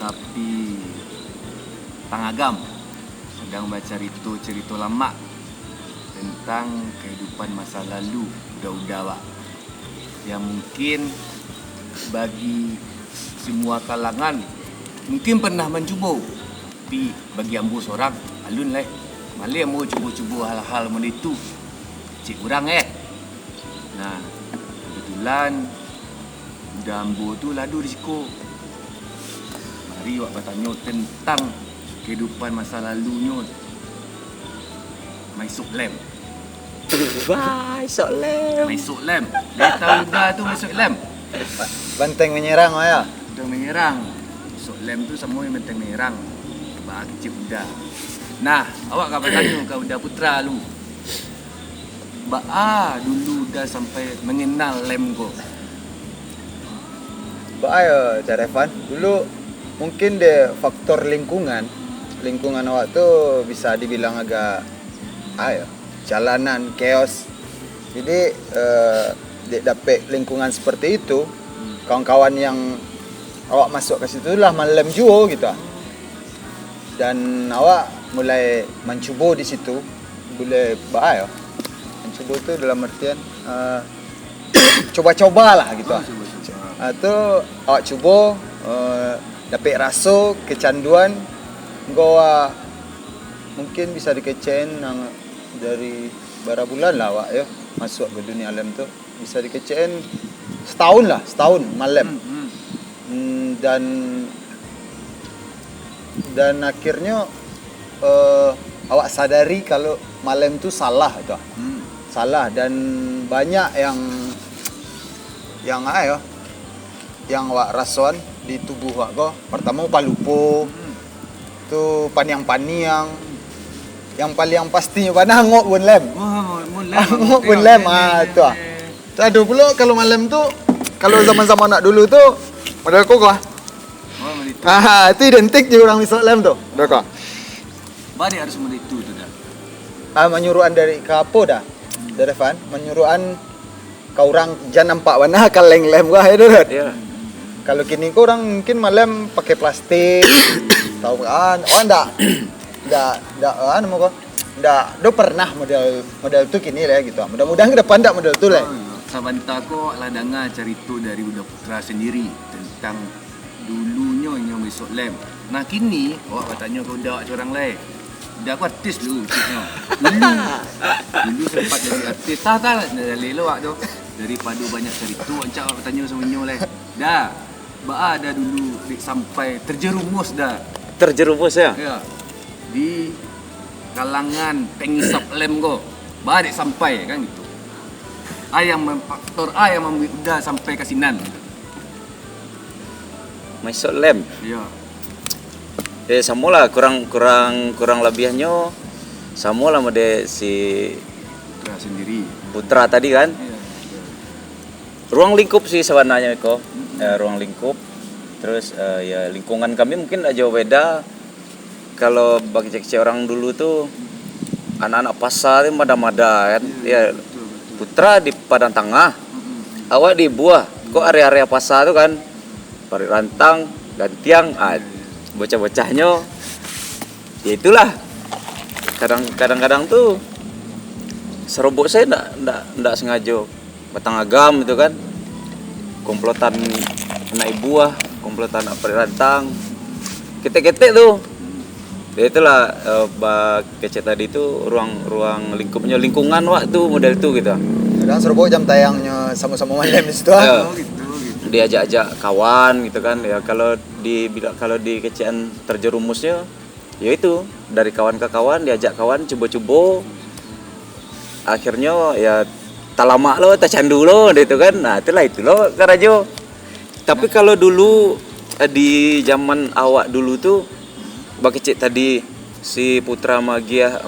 api Pangagam sedang baca cerita lama tentang kehidupan masa lalu udah-udah Wak, yang mungkin bagi semua kalangan mungkin pernah mencuba, tapi bagi ambo seorang alun lah malih ambo cuba-cuba hal-hal macam itu cik kurang Nah kebetulan udah ambo tu ladu risiko. Mari Wak bertanya tentang kehidupan masa lalunya Maisuk Lem. Maisuk Lem. Dari tahun udah tu Maisuk Lem. Banteng menyerang ya. Udah menyerang. Maisuk Lem tu semua yang banteng menyerang. Bah kecil udah. Nah, awak kau bertanya kau udah putra lu. Dulu dah sampai mengenal lem ko. Ayo Carevan, dulu mungkin deh faktor lingkungan awak tuh bisa dibilang agak jalanan chaos. Jadi dia dapet lingkungan seperti itu, kawan-kawan yang awak masuk ke situ lah malam juo gitu. Dan awak mulai mencoba di situ, boleh mencoba itu dalam artian coba-coba lah gitu. Itu awak cuba dapat rasa kecanduan gua mungkin bisa dikecein dari berapa bulan lah awak ya masuk ke dunia alam tu bisa dikecein setahun malam. Dan akhirnya awak sadari kalau malam tu salah tu. Salah, dan banyak yang awak rasakan di tubuh awak ko. Pertama palupo, tu paniang-paniang. Yang paling pastinya panah ngok pun lem. Ngok pun lem tu. Tu ada pula kalau malam tu, kalau zaman-zaman nak dulu tu modal kok. Itu identik je orang misal lem tu. Dah kah? Bari harus itu tu dah. Menyuruhan dari ke apa dah? Dari Fan, menyuruhan kau orang jangan nampak warna kaleng lem gua itu dah. Ya. Kalau kini kau orang mungkin malam pakai plastik. Tahu kan? Ndak pernah model tu kini lah gitu. Mudah-mudahan ke depan ndak model tu lah. Sabanta ko lah dengar cerita dari Budak Putra sendiri tentang dulunya yang besok lem. Nah kini awak bertanya ke budak orang lain. Dah aku artis dulu ciknya. Dulu sempat jadi artis. Tak dari lewat tu. Daripada banyak cerita ancak awak bertanya semuanya lah. Dah. Dah dulu sampai terjerumus dah. Terjerumus ya? Ya. Di kalangan pengisap lem ko. Dah sampai kan gitu. Faktor yang udah sampai kasinan. Maisuk lem. Ya. Samulah kurang lebihnya samulah mode si Putra sendiri. Putra tadi kan. Ya. Ruang lingkup sih sebenarnya ko. Ruang lingkup. Terus ya lingkungan kami mungkin jauh beda. Kalau bagi cek orang dulu tuh anak-anak pasar itu mada-mada kan. Ya, Putra di Padang Tengah. Awak di Buah. Kok area-area pasar tuh kan. Parit Rantang, Gantiang, bocah-bocahnya. Ya itulah. Kadang-kadang tuh serobot saya enggak sengaja batang agam itu kan. Komplotan anak Buah, komplotan anak Parit Rantang. Ketek-ketek tuh. Ya itulah kecet tadi itu ruang lingkupnya lingkungan waktu model itu gitu. Kadang serobot jam tayangnya sama-sama malam di situ. Gitu. Diajak-ajak kawan gitu kan ya. Kalau di kecian terjerumusnya ya itu dari kawan ke kawan, diajak kawan coba-coba, akhirnya ya tak lama lo tak candu lo gitu kan. Nah itu lo karajo. Tapi kalau dulu di zaman awak dulu tuh bagi cik tadi si Putra Magiah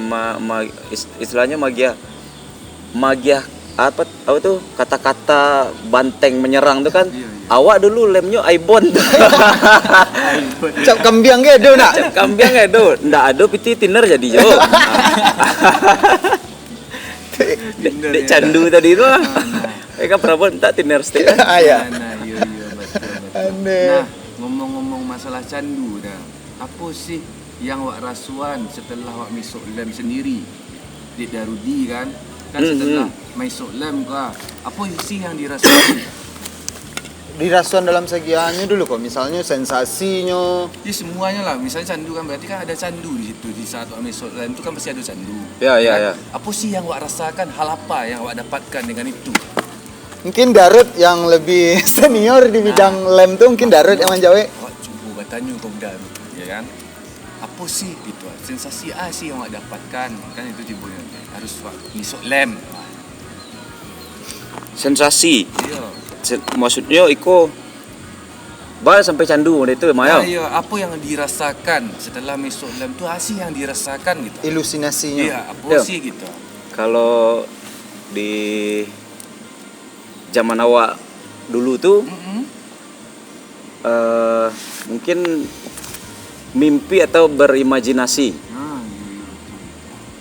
istilahnya Magiah apa tuh kata-kata banteng menyerang tuh kan. Awak dulu lemnya Aibon tuh. Cap kambiang ke do nak? Cap kambiang ke do. Ndak ada piti tiner jadi jo. Dek candu tadi tu. Mereka perabot tak tiner stick. Iya. Betul. Aneh. Nah, ngomong-ngomong masalah candu dah. Apa sih yang awak rasuan setelah awak masuk lem sendiri? Di Darudi kan setelah masuk lem kah? Apa sih yang dirasakan? Dirasuan dalam segiannya dulu kok, misalnya sensasinya. Jadi semuanya lah, misalnya candu kan berarti kan ada candu di situ di saat awak masuk lem itu kan pasti ada candu. Ya, ya, kan? ya. Apa sih yang awak rasakan? Hal apa yang awak dapatkan dengan itu? Mungkin Darut yang lebih senior di bidang lem tuh mungkin Darut yang menjawab. Awak cuba bertanya ke budak tu, ya kan? Apa sih gitu? Sensasi apa sih yang awak dapatkan? Kan itu timbulnya harus awak masuk lem. Sensasi. Iya. Maksudnya iko balik sampai candu itu Maya. Iya, apa yang dirasakan setelah masuk lem tu? Apa sih yang dirasakan gitu? Ilusinasinya. Iya, apa Ya. sih gitu? Kalau di zaman awak dulu tuh mungkin mimpi atau berimajinasi.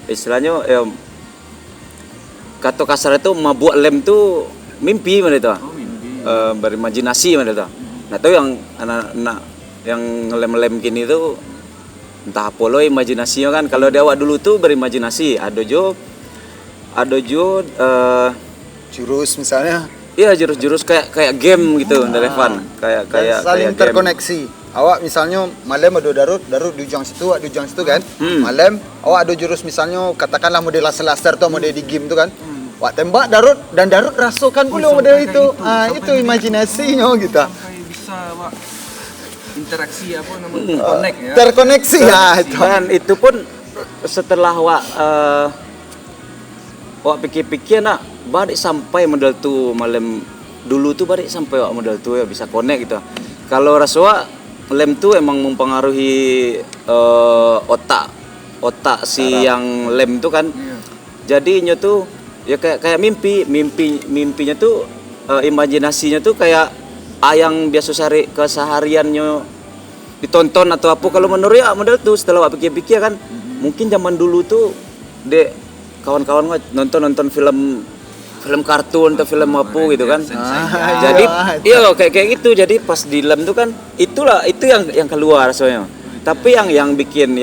Istilahnya kata kasar itu mabuk lem tuh mimpi mana itu. Oh, mimpi. Berimajinasi mana itu. Nah tahu yang anak-anak yang ngelem-lem gini tuh entah apa lo imajinasinya kan. Kalau di awak dulu tuh berimajinasi, ada jo Jurus misalnya. iya jurus-jurus kayak game gitu, relevan. Kayak Dan saling kayak game. terkoneksi. Awak misalnya malam ada Darut di ujung situ, awak di ujung situ kan. Malam awak ada jurus misalnya katakanlah model laser tuh, model di game tuh kan. Awak tembak Darut dan Darut rasakan pula model sampai itu. kayak gitu. Itu imajinasinya gitu. Sampai bisa awak interaksi apa namanya connect ya. Terkoneksi ya itu. Dan itu pun setelah wak pikir-pikir nak balik sampai model tu malam dulu tu balik sampai wak model tu ya bisa connect gitu. Kalau rasa lem tu emang mempengaruhi otak si yang lem tu kan. Jadinya tu ya kayak mimpinya tu imajinasinya tu kayak yang biasa kesehariannya ditonton atau apa. Kalau menurut ya model tu setelah wak pikir-pikir kan mungkin zaman dulu tuh dek kawan-kawan nonton film kartun atau film apa gitu kan. Jadi iya kayak gitu. Jadi pas di lem tuh kan itu yang keluar soalnya. Tapi yang bikin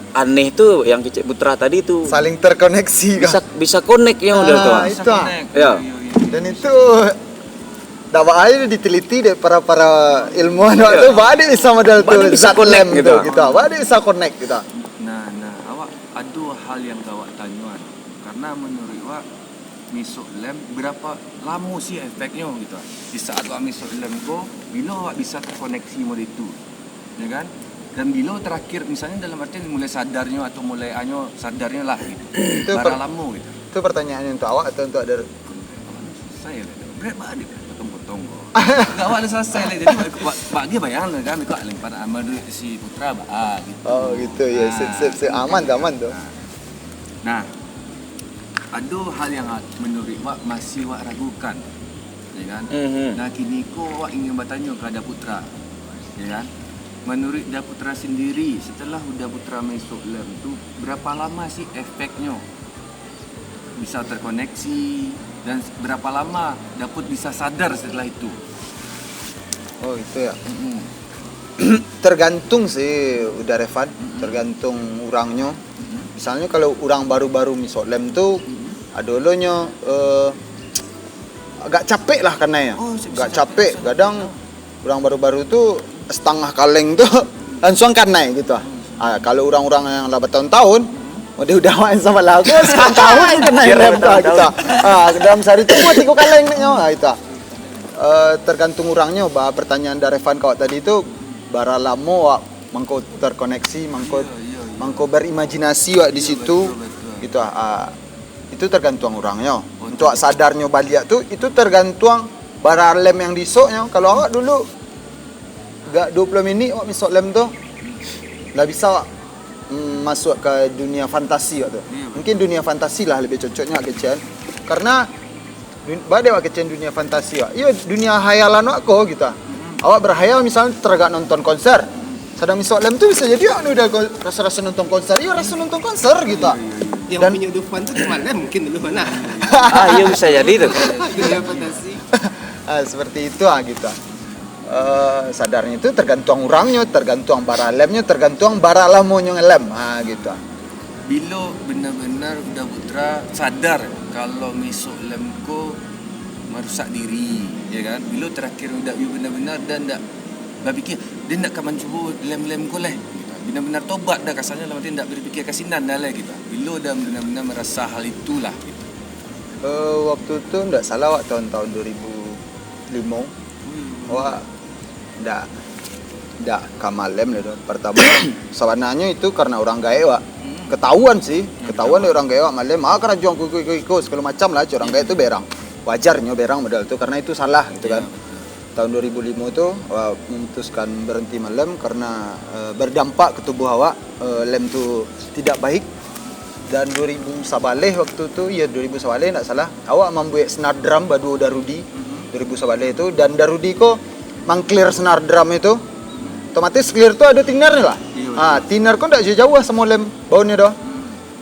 aneh tuh yang Kicik Putra tadi tuh Saling terkoneksi kan. bisa connect ya udah tuh. Itu. Ya. Dan itu dapat aja diteliti deh para ilmuwan waktu bade bisa model tuh Bade bisa zat connect lem gitu. gitu. Bade bisa connect gitu. Nah, awak ada hal yang awak tanyuan. Karena menurut awak misuk lem berapa lama sih efeknya gitu. Di saat awak misuk lem ko, bila awak bisa terkoneksi model itu. Ya kan? Dan bila terakhir misalnya dalam artian mulai sadarnya atau mulai sadarnya lah gitu. Itu Berapa lama gitu. Itu pertanyaannya untuk awak atau untuk Darut? Saya berat banget potong-potong kok. Enggak awak ada selesai lah. Jadi bagi bayang lah kan kok lempar sama si Putra gitu. Oh gitu ya, sip aman tuh. Nah, ada hal yang menurut Wak masih Wak ragukan, ya kan? Nah, kini ko Wak ingin bertanya kepada Putra, ya kan? Menurut Daputra sendiri, setelah Daputra masuk lem tu berapa lama sih efeknya bisa terkoneksi dan berapa lama Daput bisa sadar setelah itu? Oh itu ya. Tergantung sih udah Revan, tergantung orangnya. Misalnya kalau orang baru-baru misok lem tuh adolonya agak capek lah karena ya. Agak capek. Kadang orang baru-baru tuh setengah kaleng tuh langsung karena gitu. Kalau orang-orang yang lah bertahun-tahun udah main sama lagu sekarang tahun kena lem gitu. Dalam sehari itu mau 3 kaleng gitu. Tergantung orangnya. Pertanyaan dari Revan kau tadi itu bara lama mangko terkoneksi, mangko berimajinasi di situ gitu. Itu tergantung orangnya. Untuk sadarnya balik tuh itu tergantung bara lem yang disoknya. Kalau awak dulu gak 20 minit awak misok lem tuh lah bisa masuk ke dunia fantasi waktu. Mungkin dunia fantasi lah lebih cocoknya kecen. Karena badai awak kecen dunia fantasi wak. Iya dunia hayalan wak kok gitu. Awak berhayal misalnya tergak nonton konser. Sedang misok lem tuh bisa jadi awak udah rasa-rasa nonton konser. Iya rasa nonton konser gitu. Yang punya Dufan tuh cuma lem mungkin dulu mana. Iya bisa jadi tuh. Dunia fantasi. Seperti itu gitu. sadarnya itu tergantung orangnya, tergantung bara lemnya, tergantung bara lamonyo ngelem. Gitu. Bila benar-benar udah Putra sadar kalau mesok lemko merusak diri, ya kan? Bila terakhir udah benar-benar dan ndak berfikir dia ndak kaman cuba lem-lem ko leh. Gitu. Benar-benar tobat dah kasarnya dalam arti ndak berfikir kasinan dah leh gitu. Bila dah benar-benar merasa hal itulah gitu. Waktu itu ndak salah wak tahun 2005. Wak ndak kamalem lah. Pertama sebenarnya itu karena orang gae wak. Ketahuan deh orang gae wak malem. Kerajaan kuku segala macam lah. Orang gae itu berang. Wajarnya berang modal itu karena itu salah gitu kan. Tahun 2005 itu memutuskan berhenti malam karena berdampak ke tubuh awak, lem tu tidak baik. Dan 2000 sabaleh waktu itu, 2000 sabaleh tak salah, awak membuat senar drum badu Darudi 2000 sabaleh itu, dan Darudi ko mengclear senar drum itu otomatis clear tu ada tinarnya lah. Tinar ko tak jauh lah sama lem baunya doh.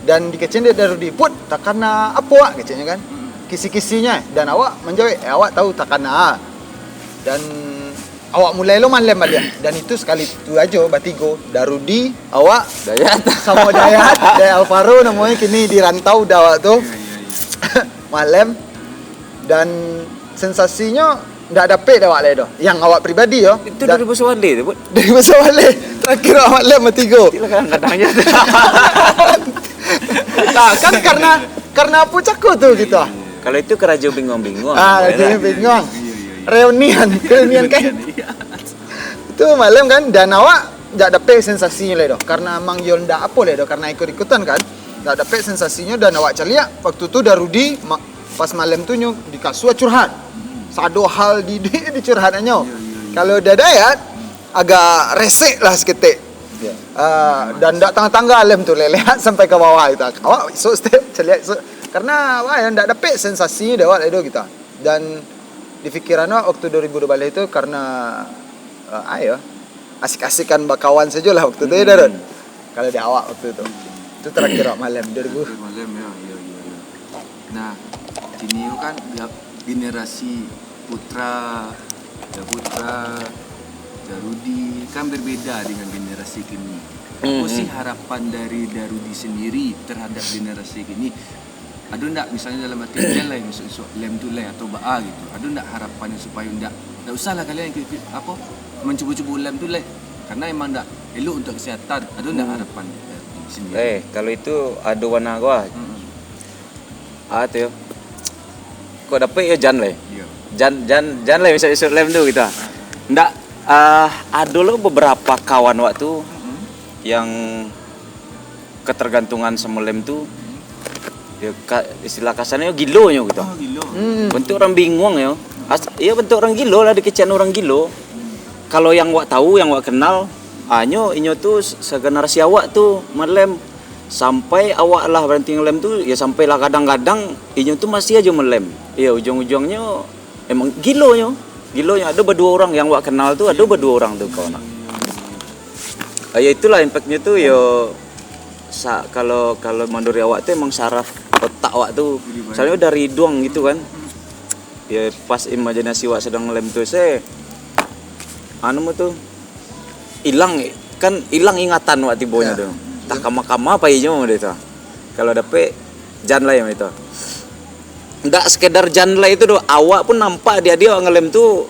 Dan dikecen dia Darudi put tak kena apa wak kecennya kan, kisi-kisinya, dan awak menjawab awak tahu tak kena. Dan awak mulai lo malam balik. Dan itu sekali itu aja batigo Darudi, awak Dayat. sama Dayat Alvaro namanya kini di rantau dah awak tu. Malam, dan sensasinya ndak dapet dah awak le doh. Yang awak pribadi yo. Itu 2000 Sawale tu, Bud. Dari masa balik terakhir awak malam batigo. Itulah kadang-kadangnya. Nah, kan karena apa cakap tu gitu. Kalau itu kerajaan bingung-bingung. Jadi bingung. Reunian kan. Itu malam kan, dan awak tak dapet sensasinya le doh. Karena mang yo ndak apa le doh, karena ikut-ikutan kan. Tak dapet sensasinya, dan awak celia waktu tu Darudi pas malam tu nyo di kasua curhat. Sado hal di curhatannya. Kalau Dayat agak resek lah seketik. Dan ndak tangga-tangga alam tu lelehat sampai ke bawah itu. Awak so step celia karena awak yang ndak dapet sensasinya dah awak le doh kita. Dan di pikiran waktu 2012 itu karena asik-asikan bakawan saja lah waktu itu ya Darun. Kalau di awak waktu itu terakhir malam 2000 malam ya. Nah, kini kan generasi Putra Darudi kan berbeda dengan generasi kini. Apa sih harapan dari Darudi sendiri terhadap generasi kini? Ada ndak misalnya dalam arti lem lem tu lem atau baa gitu. Ada ndak harapannya supaya ndak usahlah kalian mencuba-cuba lem tu lem. Karena emang ndak elok untuk kesihatan. Ada ndak harapan sendiri? Kalau itu ada warna gua. Tu yo. Kau dapat ya jan le. Jan le misal lem tu kita. Ndak ada lo beberapa kawan waktu yang ketergantungan sama lem tu. Ya, istilah kasarnya gilo nya gitu. Gilo. Bentuk orang bingung ya. Iya bentuk orang gilo lah, dikecian orang gilo. Kalau yang wak tahu, yang wak kenal, inyo tu segenerasi awak tu melem sampai awak lah berhenti ngelem tu, ya sampailah kadang-kadang inyo tu masih aja melem. Ya ujung-ujungnya emang gilo nya ada berdua orang yang wak kenal tu, ada berdua orang tu kawan. Ya itulah impactnya tu yo. Kalau mandori awak tu emang saraf otak awak tu soalnya dari doang gitu kan. Ya pas imajinasi awak sedang ngelem tu tu hilang ingatan awak tibonya tu. Tak kama-kama apa ijo dia tu. Kalau dapet jan lah yang itu. Ndak sekedar jan lah itu doh, awak pun nampak dia ngelem tu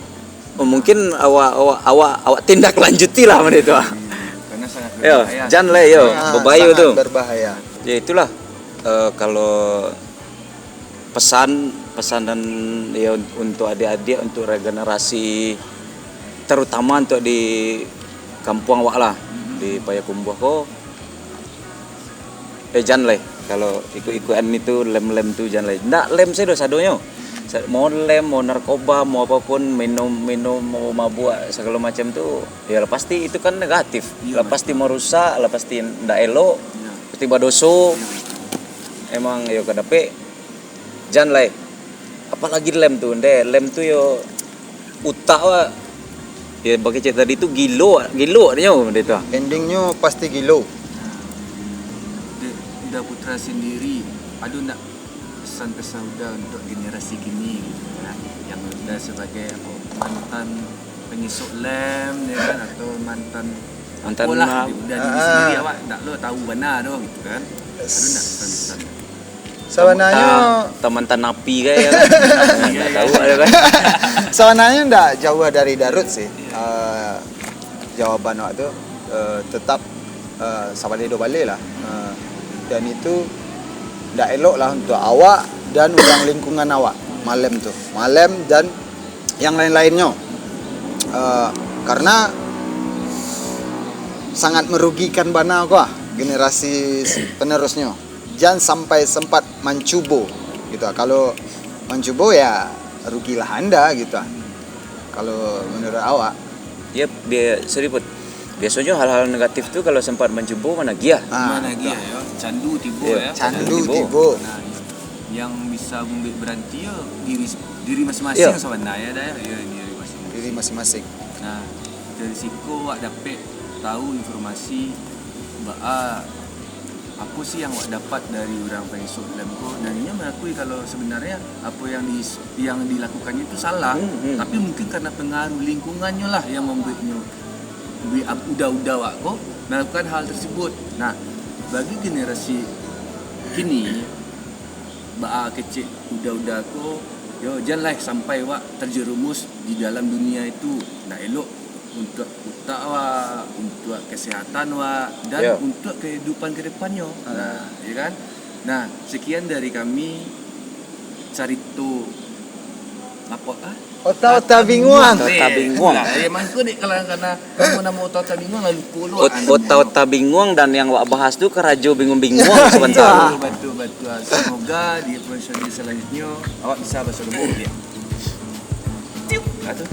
mungkin awak tindak lanjuti lah mana itu. Sangat Yo, berbahaya. jan le yo, berbahaya tu. Berbahaya. Ya itulah kalau pesan dan ya untuk adik-adik, untuk regenerasi terutama untuk di kampung awak lah, di Payakumbuh ko. Jan le, kalau ikut-ikutan itu lem-lem tu jan le. Ndak lem saya dosa sadonyo. Mau lem, mau narkoba, mau apapun, minum, mau mabuk segala macam tu, ya pasti itu kan negatif. Pasti merusak, pasti ndak elok, pasti badoso. Emang yo kadape jan le. Apalagi lem tu, lem tu yo utak wa. Ya bagi cerita tadi tu gilo dia tu. Endingnya pasti gilo. Udah Putra sendiri, ada nak pesan-pesan udah untuk generasi kini gitu kan, yang udah sebagai mantan penyesok lem ya kan, atau mantan Mantan apalah, mak. udah diri sendiri awak tak lo tahu benar doh gitu kan. Ada nak pesan-pesan? Sebenarnya Mantan napi kayak kan. Nggak tahu ada kan. sebenarnya ndak jauh dari Darut sih. Jawaban waktu tetap sabaledo balik lah. Dan itu ndak elok lah untuk awak dan orang lingkungan awak malam dan yang lain-lainnya. Karena sangat merugikan bana kok generasi penerusnya. Jangan sampai sempat mencubo gitu. Kalau mencubo ya rugilah Anda gitu. Kalau menurut awak. Ya seriput. Biasanya hal-hal negatif tuh kalau sempat mencubo mana gia. Mana lagi ya, candu tibo ya. Candu Tibo. tibo. Nah, yang bisa berhenti ya diri masing-masing Iya. sebenarnya dah ya diri masing-masing. Diri masing-masing. Nah, dari situ awak dapat tahu informasi bahwa apa sih yang awak dapat dari orang penyusup lem ko, dan dia mengakui kalau sebenarnya apa yang dilakukannya itu salah, tapi mungkin karena pengaruh lingkungannya lah yang membuatnya udah awak ko melakukan hal tersebut. Nah, bagi generasi kini baa kecil udah ko, yo janganlah sampai wak terjerumus di dalam dunia itu. Nah, elok untuk otak wak, untuk kesehatan wak, dan Ya. untuk kehidupan kedepannya. Nah, ya kan? Nah, sekian dari kami Carito apa Ota binguang. Ota binguang. Nah, ya mangko nih kalau karena kamu nama Ota binguang lalu puluh. Ota bingung dan yang wak bahas tuh kerajo bingung-bingung sebentar. Betul. Semoga di episode selanjutnya awak bisa bahasa lembut ya. Tiup. Atuh.